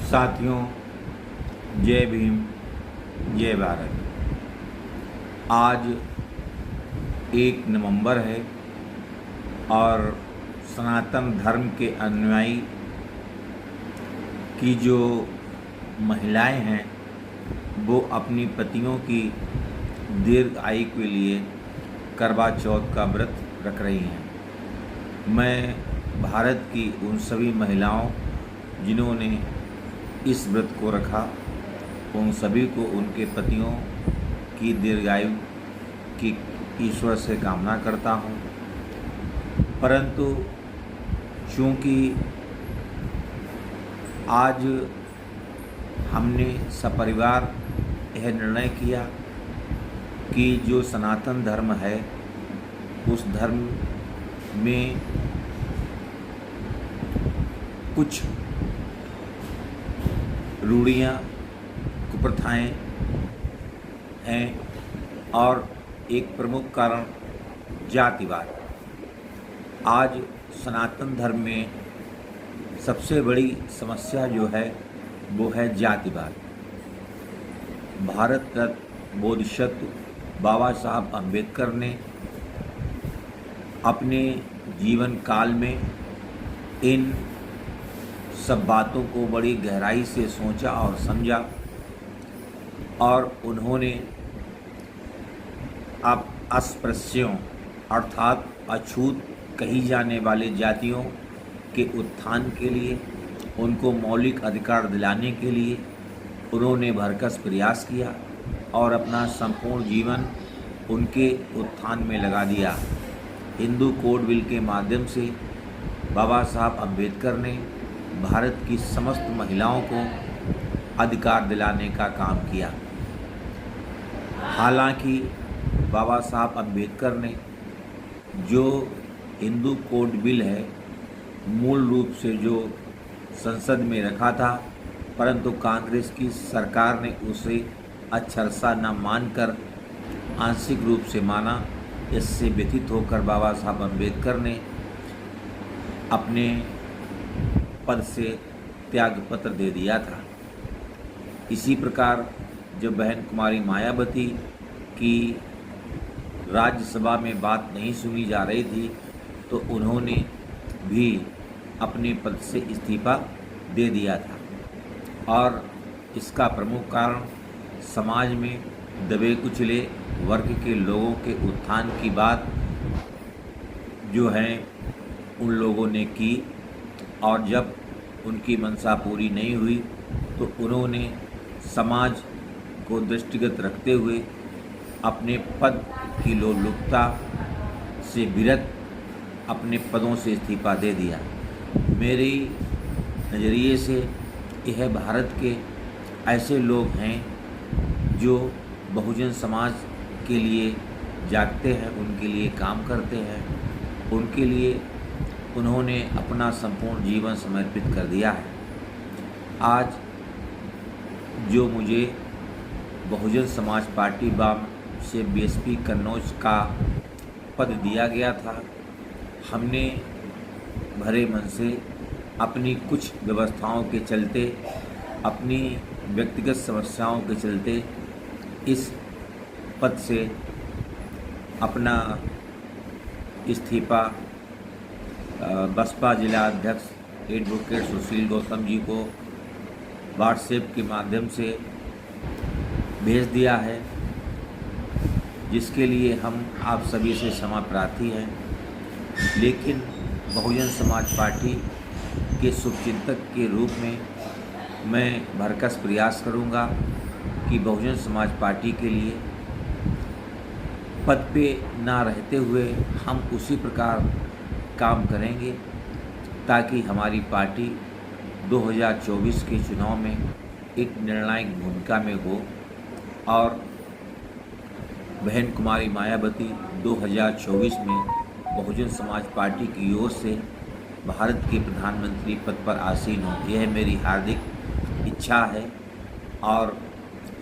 साथियों, जय भीम, जय भारत। आज 1 नवंबर है और सनातन धर्म के अनुयायी की जो महिलाएं हैं वो अपनी पतियों की दीर्घ आयु के लिए करवा चौथ का व्रत रख रही हैं। मैं भारत की उन सभी महिलाओं जिन्होंने इस व्रत को रखा, उन सभी को उनके पतियों की दीर्घायु की ईश्वर से कामना करता हूँ। परंतु चूँकि आज हमने सपरिवार यह निर्णय किया कि जो सनातन धर्म है उस धर्म में कुछ रूढ़ियाँ, कुप्रथाएँ हैं और एक प्रमुख कारण जातिवाद। आज सनातन धर्म में सबसे बड़ी समस्या जो है वो है जातिवाद। भारत रत्न बोधिसत्व बाबा साहब अम्बेडकर ने अपने जीवन काल में इन सब बातों को बड़ी गहराई से सोचा और समझा और उन्होंने अब अस्पृश्यों अर्थात अछूत कही जाने वाले जातियों के उत्थान के लिए, उनको मौलिक अधिकार दिलाने के लिए उन्होंने भरसक प्रयास किया और अपना संपूर्ण जीवन उनके उत्थान में लगा दिया। हिंदू कोड बिल के माध्यम से बाबा साहब अम्बेडकर ने भारत की समस्त महिलाओं को अधिकार दिलाने का काम किया। हालांकि बाबा साहब अम्बेडकर ने जो हिंदू कोड बिल है मूल रूप से जो संसद में रखा था, परंतु कांग्रेस की सरकार ने उसे अक्षरशः न मानकर आंशिक रूप से माना। इससे व्यथित होकर बाबा साहब अम्बेडकर ने अपने पद से त्यागपत्र दे दिया था। इसी प्रकार जब बहन कुमारी मायावती की राज्यसभा में बात नहीं सुनी जा रही थी तो उन्होंने भी अपने पद से इस्तीफा दे दिया था। और इसका प्रमुख कारण समाज में दबे कुचले वर्ग के लोगों के उत्थान की बात जो है उन लोगों ने की, और जब उनकी मंशा पूरी नहीं हुई तो उन्होंने समाज को दृष्टिगत रखते हुए अपने पद की लोलुपता से विरत अपने पदों से इस्तीफा दे दिया। मेरे नज़रिए से यह भारत के ऐसे लोग हैं जो बहुजन समाज के लिए जागते हैं, उनके लिए काम करते हैं, उनके लिए उन्होंने अपना संपूर्ण जीवन समर्पित कर दिया है। आज जो मुझे बहुजन समाज पार्टी बाम से बीएसपी कन्नौज का पद दिया गया था, हमने भरे मन से अपनी कुछ व्यवस्थाओं के चलते, अपनी व्यक्तिगत समस्याओं के चलते इस पद से अपना इस्तीफा बसपा जिला अध्यक्ष एडवोकेट सुशील गौतम जी को व्हाट्सएप के माध्यम से भेज दिया है, जिसके लिए हम आप सभी से क्षमा प्रार्थी हैं। लेकिन बहुजन समाज पार्टी के शुभचिंतक के रूप में मैं भरसक प्रयास करूंगा कि बहुजन समाज पार्टी के लिए पद पे ना रहते हुए हम उसी प्रकार काम करेंगे ताकि हमारी पार्टी 2024 के चुनाव में एक निर्णायक भूमिका में हो और बहन कुमारी मायावती 2024 में बहुजन समाज पार्टी की ओर से भारत के प्रधानमंत्री पद पर आसीन हो। यह मेरी हार्दिक इच्छा है और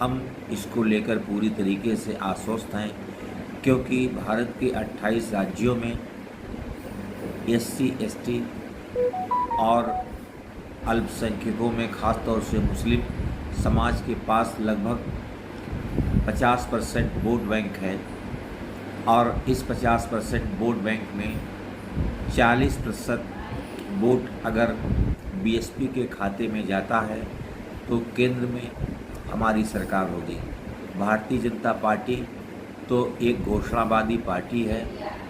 हम इसको लेकर पूरी तरीके से आश्वस्त हैं, क्योंकि भारत के 28 राज्यों में SC ST और अल्पसंख्यकों में ख़ास तौर से मुस्लिम समाज के पास लगभग 50% वोट बैंक है और इस 50% वोट बैंक में 40% वोट अगर बीएसपी के खाते में जाता है तो केंद्र में हमारी सरकार होगी। भारतीय जनता पार्टी तो एक घोषणावादी पार्टी है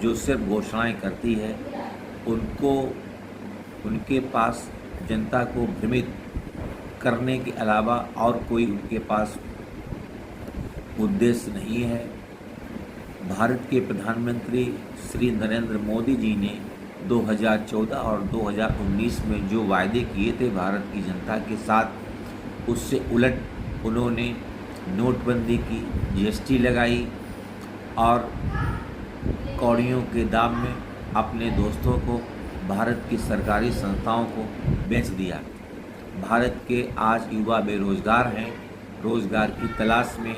जो सिर्फ घोषणाएं करती है। उनके पास जनता को भ्रमित करने के अलावा और कोई उनके पास उद्देश्य नहीं है। भारत के प्रधानमंत्री श्री नरेंद्र मोदी जी ने 2014 और 2019 में जो वायदे किए थे भारत की जनता के साथ, उससे उलट उन्होंने नोटबंदी की, जीएसटी लगाई और कौड़ियों के दाम में अपने दोस्तों को, भारत की सरकारी संस्थाओं को बेच दिया। भारत के आज युवा बेरोजगार हैं, रोजगार की तलाश में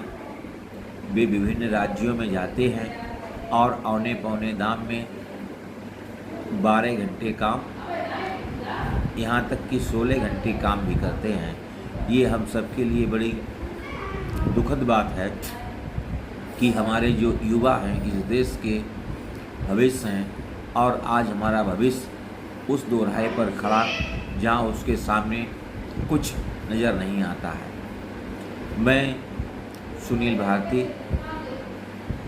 वे विभिन्न राज्यों में जाते हैं और औने पौने दाम में 12 घंटे काम, यहाँ तक कि 16 घंटे काम भी करते हैं। ये हम सब के लिए बड़ी दुखद बात है कि हमारे जो युवा हैं इस देश के भविष्य हैं और आज हमारा भविष्य उस दोराहे पर खड़ा जहाँ उसके सामने कुछ नज़र नहीं आता है। मैं सुनील भारती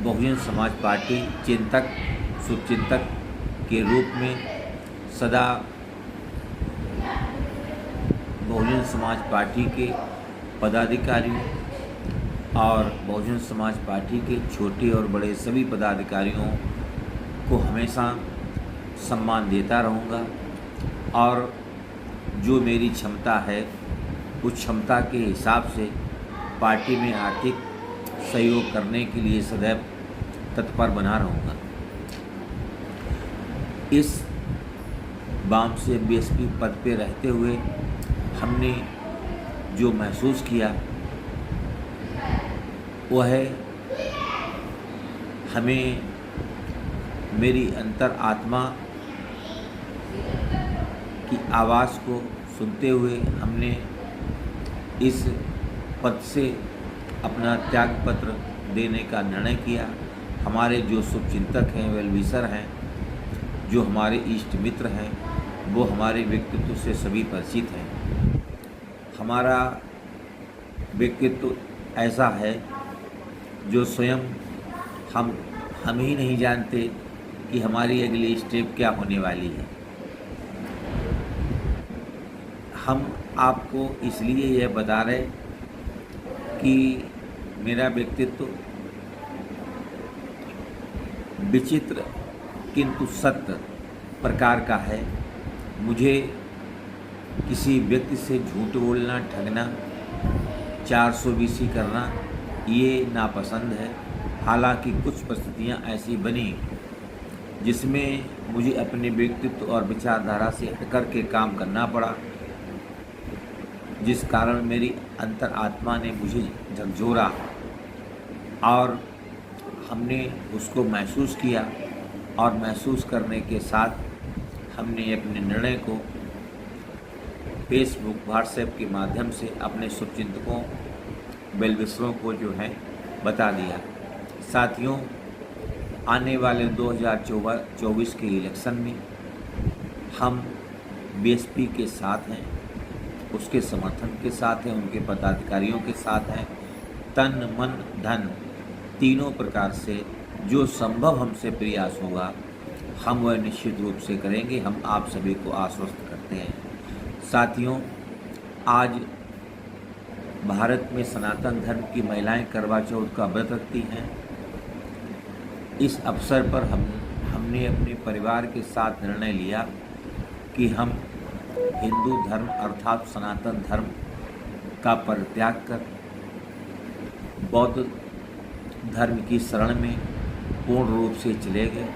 बहुजन समाज पार्टी चिंतक शुभचिंतक के रूप में सदा बहुजन समाज पार्टी के पदाधिकारियों और बहुजन समाज पार्टी के छोटे और बड़े सभी पदाधिकारियों को हमेशा सम्मान देता रहूँगा और जो मेरी क्षमता है उस क्षमता के हिसाब से पार्टी में आर्थिक सहयोग करने के लिए सदैव तत्पर बना रहूँगा। इस वाम से बीएसपी पद पे रहते हुए हमने जो महसूस किया वह है हमें मेरी अंतर आत्मा की आवाज़ को सुनते हुए हमने इस पद से अपना त्याग पत्र देने का निर्णय किया। हमारे जो शुभचिंतक हैं, वेलविशर हैं, जो हमारे इष्ट मित्र हैं, वो हमारे व्यक्तित्व से सभी परिचित हैं। हमारा व्यक्तित्व ऐसा है जो स्वयं हम ही नहीं जानते कि हमारी अगली स्टेप क्या होने वाली है। हम आपको इसलिए यह बता रहे कि मेरा व्यक्तित्व विचित्र किंतु सत्य प्रकार का है। मुझे किसी व्यक्ति से झूठ बोलना, ठगना, 420 करना ये नापसंद है। हालांकि कुछ परिस्थितियां ऐसी बनी जिसमें मुझे अपने व्यक्तित्व और विचारधारा से हटकर के काम करना पड़ा, जिस कारण मेरी अंतर आत्मा ने मुझे झकझोरा और हमने उसको महसूस किया और महसूस करने के साथ हमने अपने निर्णय को फेसबुक, व्हाट्सएप के माध्यम से अपने शुभचिंतकों, वेलविशरों को जो है बता दिया। साथियों, आने वाले 2024 के इलेक्शन में हम बीएसपी के साथ हैं, उसके समर्थन के साथ हैं, उनके पदाधिकारियों के साथ हैं। तन मन धन तीनों प्रकार से जो संभव हमसे प्रयास होगा हम वह निश्चित रूप से करेंगे। हम आप सभी को आश्वस्त करते हैं। साथियों, आज भारत में सनातन धर्म की महिलाएं करवा चौथ का व्रत रखती हैं। इस अवसर पर हमने अपने परिवार के साथ निर्णय लिया कि हम हिंदू धर्म अर्थात सनातन धर्म का परित्याग कर बौद्ध धर्म की शरण में पूर्ण रूप से चले गए।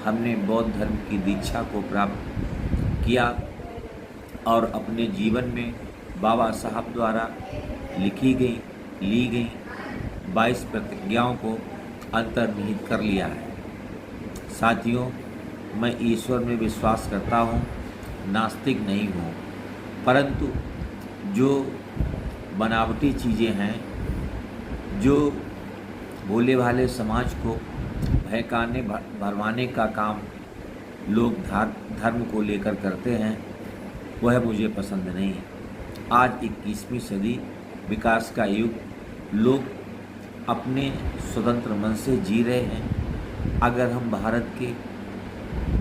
हमने बौद्ध धर्म की दीक्षा को प्राप्त किया और अपने जीवन में बाबा साहब द्वारा ली गई 22 प्रतिज्ञाओं को अंतर्निहित कर लिया है। साथियों, मैं ईश्वर में विश्वास करता हूँ, नास्तिक नहीं हूँ। परंतु जो बनावटी चीज़ें हैं, जो भोले भाले समाज को बहकाने भरमाने का काम लोग धर्म को लेकर करते हैं, वह मुझे पसंद नहीं है। आज 21वीं सदी विकास का युग, लोग अपने स्वतंत्र मन से जी रहे हैं। अगर हम भारत के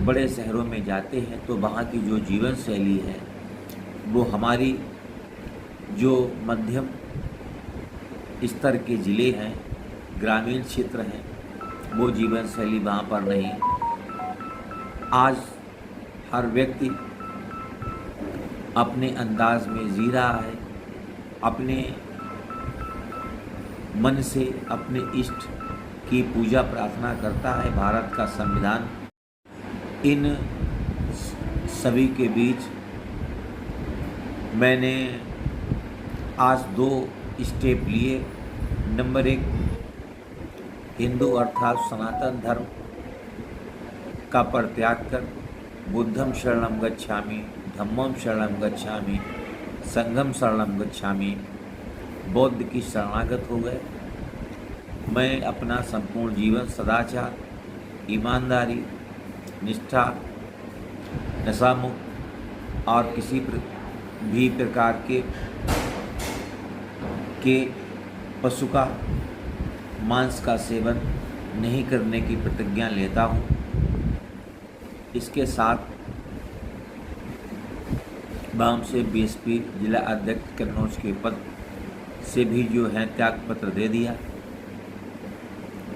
बड़े शहरों में जाते हैं तो वहाँ की जो जीवन शैली है वो हमारी जो मध्यम स्तर के ज़िले हैं, ग्रामीण क्षेत्र हैं, वो जीवन शैली वहाँ पर नहीं। आज हर व्यक्ति अपने अंदाज में जी रहा है, अपने मन से अपने इष्ट की पूजा प्रार्थना करता है। भारत का संविधान इन सभी के बीच मैंने आज 2 स्टेप लिए। नंबर 1, हिंदू अर्थात सनातन धर्म का परित्याग कर बुद्धम शरणम गच्छामि, धम्मम शरणम गच्छामि, संघम शरणम गच्छामि, बौद्ध की शरणागत हो गए। मैं अपना संपूर्ण जीवन सदाचार, ईमानदारी, निष्ठा, नशामुक्त और किसी भी प्रकार के पशु का मांस का सेवन नहीं करने की प्रतिज्ञा लेता हूँ। इसके साथ वाम से बीएसपी जिला अध्यक्ष कन्नौज के पद से भी जो है त्याग पत्र दे दिया।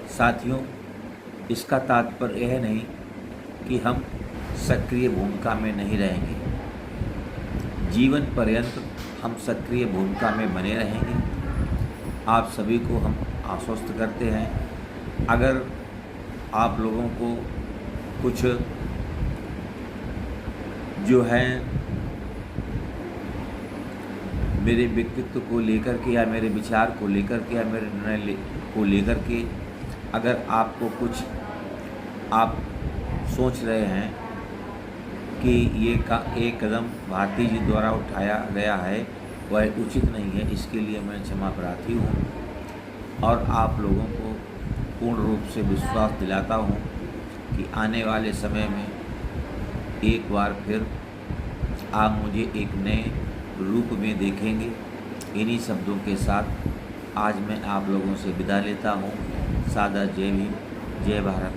साथियों, इसका तात्पर्य यह नहीं कि हम सक्रिय भूमिका में नहीं रहेंगे। जीवन पर्यंत हम सक्रिय भूमिका में बने रहेंगे। आप सभी को हम आश्वस्त करते हैं, अगर आप लोगों को कुछ जो है मेरे व्यक्तित्व को लेकर के या मेरे विचार को लेकर के या मेरे निर्णय को लेकर के अगर आपको कुछ आप सोच रहे हैं कि ये एक कदम भारती जी द्वारा उठाया गया है वह उचित नहीं है, इसके लिए मैं क्षमा प्रार्थी हूँ और आप लोगों को पूर्ण रूप से विश्वास दिलाता हूँ कि आने वाले समय में एक बार फिर आप मुझे एक नए रूप में देखेंगे। इन्हीं शब्दों के साथ आज मैं आप लोगों से विदा लेता हूँ। सादा जय भीम, जय भारत।